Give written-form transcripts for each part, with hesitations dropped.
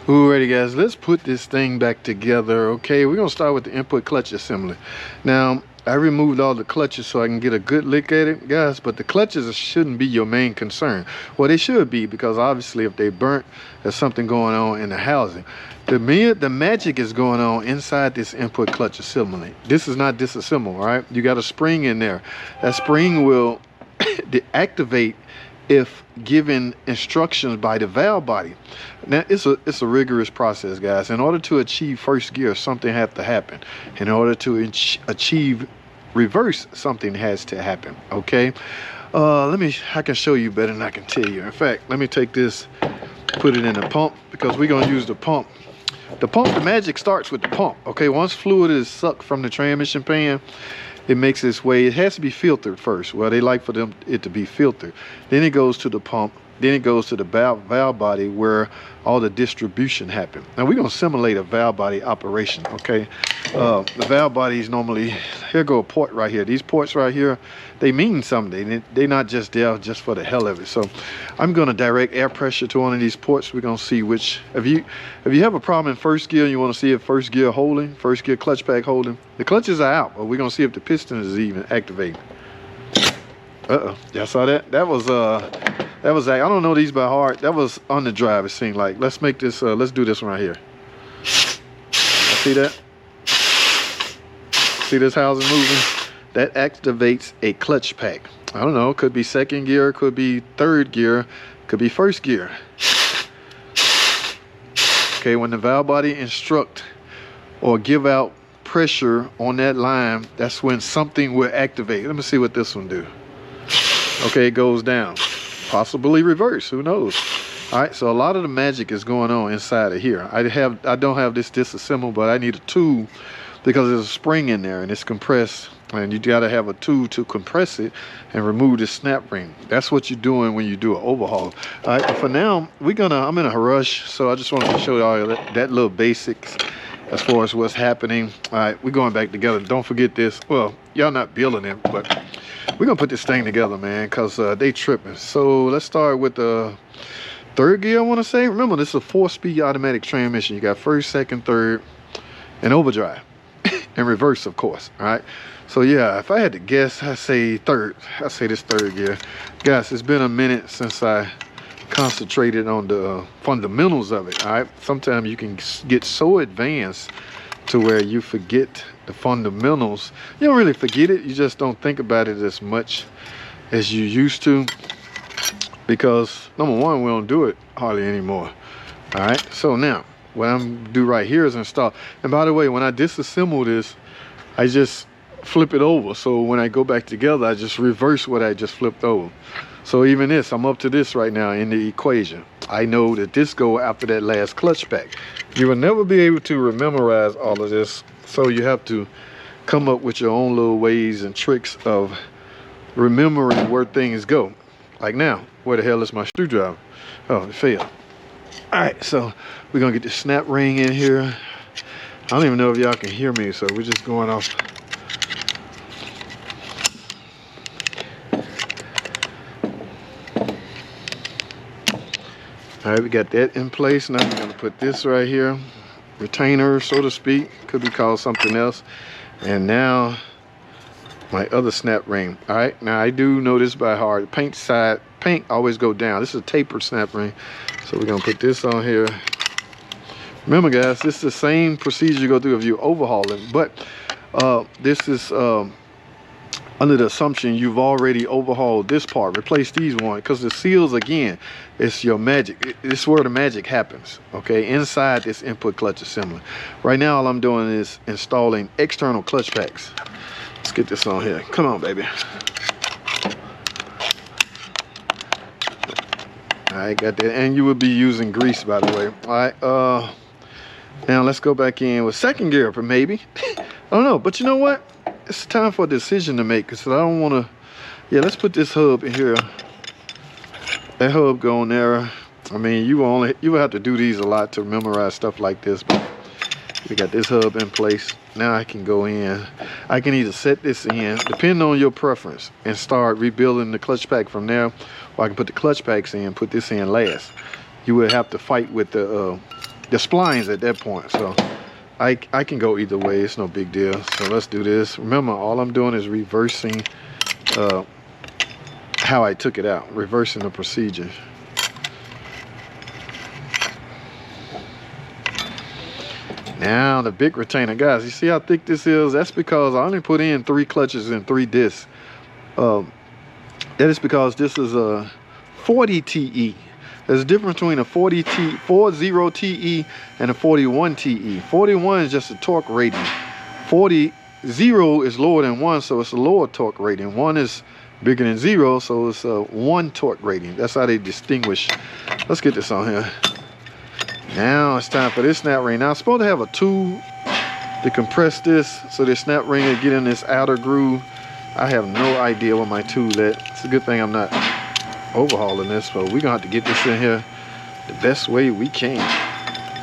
Alrighty guys, let's put this thing back together. Okay, we're gonna start with the input clutch assembly. Now, I removed all the clutches so I can get a good look at it, guys, but the clutches shouldn't be your main concern. Well, they should be, because obviously if they burnt, there's something going on in the housing. The magic is going on inside this input clutch assembly. This is not disassembled, right? You got a spring in there. That spring will deactivate if given instructions by the valve body. Now it's a rigorous process, guys. In order to achieve first gear, something has to happen. In order to achieve reverse, something has to happen. Okay, I can show you better than I can tell you. In fact, let me take this, put it in the pump, because we're gonna use the pump. The magic starts with the pump. Okay, once fluid is sucked from the transmission pan, it makes its way. It has to be filtered first. Well, they like for it to be filtered. Then it goes to the pump. Then it goes to the valve body where all the distribution happens. Now we're gonna simulate a valve body operation, okay? The valve bodies normally, here go a port right here. These ports right here, they mean something. They're not just there just for the hell of it. So I'm gonna direct air pressure to one of these ports. We're gonna see which, if you have a problem in first gear, you wanna see if first gear holding, first gear clutch pack holding. The clutches are out, but we're gonna see if the piston is even activating. Y'all saw that? That was I don't know these by heart. That was on the drive, it seemed like. Let's make this, let's do this one right here. See that? See this housing moving? That activates a clutch pack. I don't know, could be second gear, could be third gear, could be first gear. Okay, when the valve body instruct or give out pressure on that line, that's when something will activate. Let me see what this one do. Okay, it goes down. Possibly reverse, who knows? All right, so a lot of the magic is going on inside of here. I don't have this disassembled, but I need a tool because there's a spring in there and it's compressed, and you gotta have a tool to compress it and remove the snap ring. That's what you're doing when you do an overhaul. All right, but for now, I'm in a rush, so I just wanted to show you all that little basics as far as what's happening. All right, we're going back together. Don't forget this. Well, y'all not building it, but we're gonna put this thing together, man, because they tripping. So let's start with the third gear, I want to say. Remember, this is a 4-speed automatic transmission. You got first, second, third, and overdrive, and reverse, of course. All right, so yeah, if I had to guess, I say third. I say this third gear. Guys, it's been a minute since I concentrated on the fundamentals of it. All right, sometimes you can get so advanced to where you forget the fundamentals. You don't really forget it, you just don't think about it as much as you used to, because number one, we don't do it hardly anymore. All right, so now what I'm gonna do right here is install. And by the way, when I disassemble this, I just flip it over, so when I go back together, I just reverse what I just flipped over. So even this, I'm up to this right now in the equation. I know that this go after that last clutch pack. You will never be able to memorize all of this, so you have to come up with your own little ways and tricks of remembering where things go. Like now, where the hell is my screwdriver? Oh, it failed. All right, so we're gonna get the snap ring in here. I don't even know if y'all can hear me, so we're just going off. All right, we got that in place. Now we're gonna put this right here, retainer, so to speak, could be called something else. And now my other snap ring. All right, now I do know this by heart. Paint always go down. This is a tapered snap ring, so we're gonna put this on here. Remember, guys, this is the same procedure you go through if you overhaul it, but this is under the assumption you've already overhauled this part, replace these ones, because the seals, again, it's your magic. It's where the magic happens, okay, inside this input clutch assembly. Right now, all I'm doing is installing external clutch packs. Let's get this on here. Come on, baby. All right, got that. And you will be using grease, by the way. All right, now let's go back in with second gear, maybe. I don't know, but you know what? It's time for a decision to make, because I don't want to. Yeah, let's put this hub in here. That hub going there. I mean, you will have to do these a lot to memorize stuff like this, but we got this hub in place. Now I can go in. I can either set this in, depending on your preference, and start rebuilding the clutch pack from there, or I can put the clutch packs in, put this in last. You will have to fight with the the splines at that point. So I can go either way. It's no big deal. So let's do this. Remember, all I'm doing is reversing how I took it out, reversing the procedure. Now the big retainer, guys, you see how thick this is? That's because I only put in 3 clutches and 3 discs. That is because this is a 40 TE. There's a difference between a 40 TE and a 41 TE. 41 is just a torque rating. 40 is lower than 1, so it's a lower torque rating. 1 is bigger than 0, so it's a 1 torque rating. That's how they distinguish. Let's get this on here. Now it's time for this snap ring. Now I'm supposed to have a tool to compress this so this snap ring will get in this outer groove. I have no idea where my tool is. It's a good thing I'm not overhauling this, but we're gonna have to get this in here the best way we can.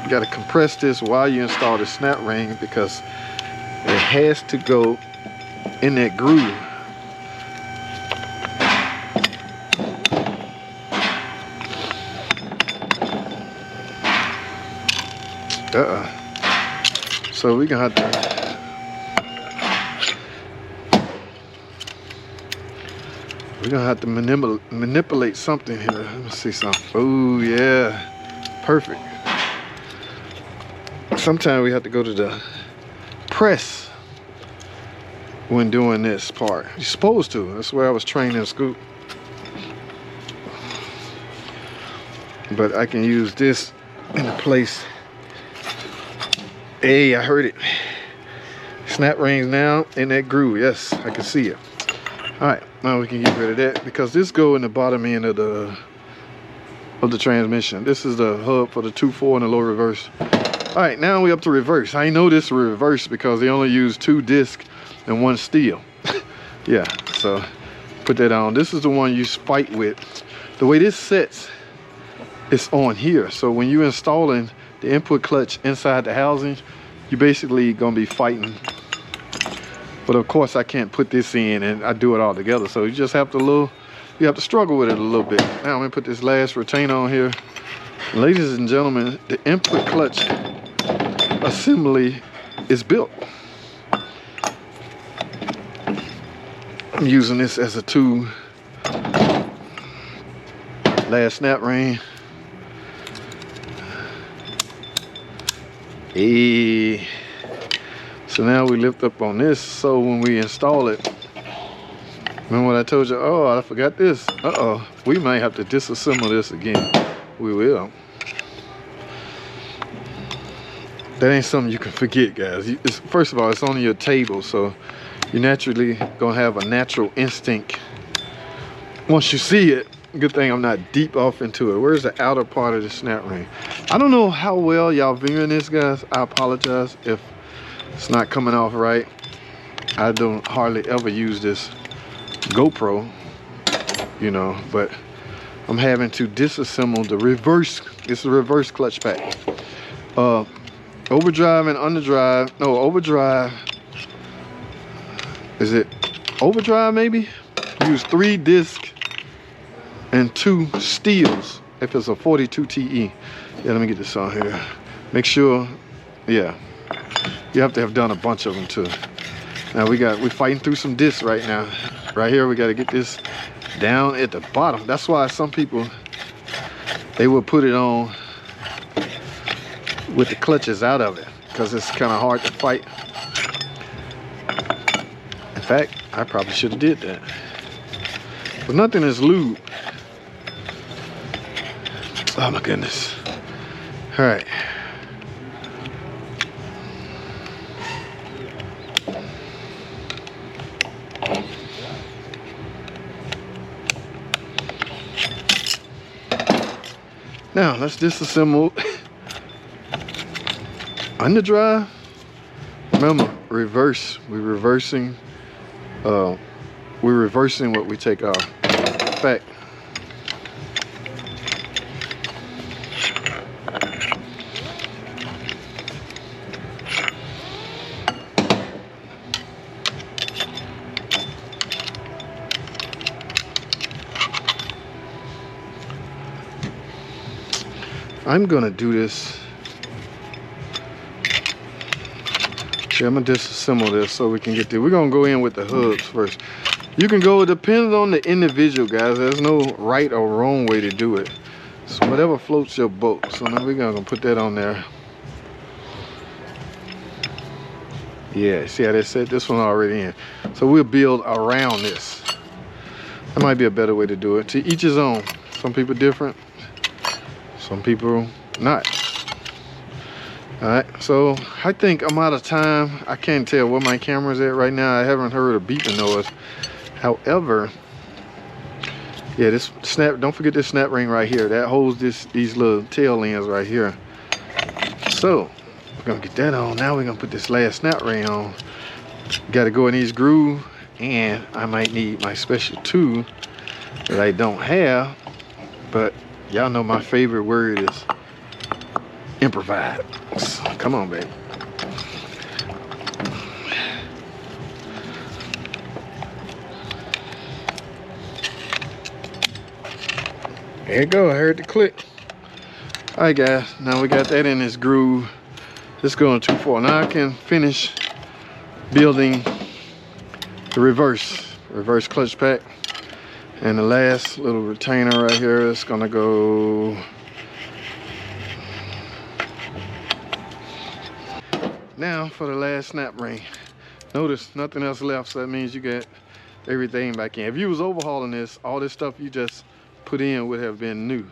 You gotta compress this while you install the snap ring because it has to go in that groove. So we're gonna have to manipulate something here. Let me see something. Oh yeah, perfect. Sometimes we have to go to the press when doing this part. You're supposed to. That's where I was trained in school. But I can use this in place. Hey, I heard it. Snap rings now in that groove. Yes, I can see it. All right, now we can get rid of that because this go in the bottom end of the transmission. This is the hub for the 2.4 and the low reverse. All right, now we up to reverse. I know this is reverse because they only use 2 discs and 1 steel. Yeah, so put that on. This is the one you fight with. The way this sits, it's on here. So when you're installing the input clutch inside the housing, you're basically gonna be fighting. But of course I can't put this in and I do it all together. So you just have to struggle with it a little bit. Now I'm gonna put this last retainer on here. Ladies and gentlemen, the input clutch assembly is built. I'm using this as a tool. Last snap ring. Hey. So now we lift up on this, so when we install it, remember what I told you? Oh, I forgot this. Uh-oh, we might have to disassemble this again. We will. That ain't something you can forget, guys. First of all, it's on your table, so you're naturally gonna have a natural instinct. Once you see it, good thing I'm not deep off into it. Where's the outer part of the snap ring? I don't know how well y'all viewing this, guys. I apologize if it's not coming off right. I don't hardly ever use this GoPro, you know, but I'm having to disassemble the reverse. This is a reverse clutch pack. Overdrive and underdrive. No, overdrive. Is it overdrive maybe? Use 3 discs and 2 steels if it's a 42 TE. Yeah, let me get this on here. Make sure, yeah. You have to have done a bunch of them too. Now we're fighting through some discs right now. Right here, we got to get this down at the bottom. That's why some people, they will put it on with the clutches out of it because it's kind of hard to fight. In fact, I probably should have did that. But nothing is lube. Oh my goodness. All right. Now let's disassemble underdrive. Remember, reverse. We're reversing what we take off. In fact, I'm gonna do this Yeah, I'm gonna disassemble this so we can get there. We're gonna go in with the hubs first. You can go, depending on the individual, guys. There's no right or wrong way to do it. So whatever floats your boat. So now we're gonna put that on there. Yeah, see how they set this one already in. So we'll build around this. That might be a better way to do it. To each his own. Some people different, some people not. All right, so I think I'm out of time. I can't tell where my camera's at right now. I haven't heard a beeping noise. However, yeah, this snap, don't forget this snap ring right here. That holds these little tail ends right here. So we're gonna get that on. Now we're gonna put this last snap ring on. Got to go in these grooves, and I might need my special tool that I don't have, but y'all know my favorite word is improvise. Come on, baby. There you go, I heard the click. All right, guys, now we got that in this groove. It's going too far. Now I can finish building the reverse clutch pack. And the last little retainer right here is gonna go. Now for the last snap ring. Notice nothing else left, so that means you got everything back in. If you was overhauling this, all this stuff you just put in would have been new.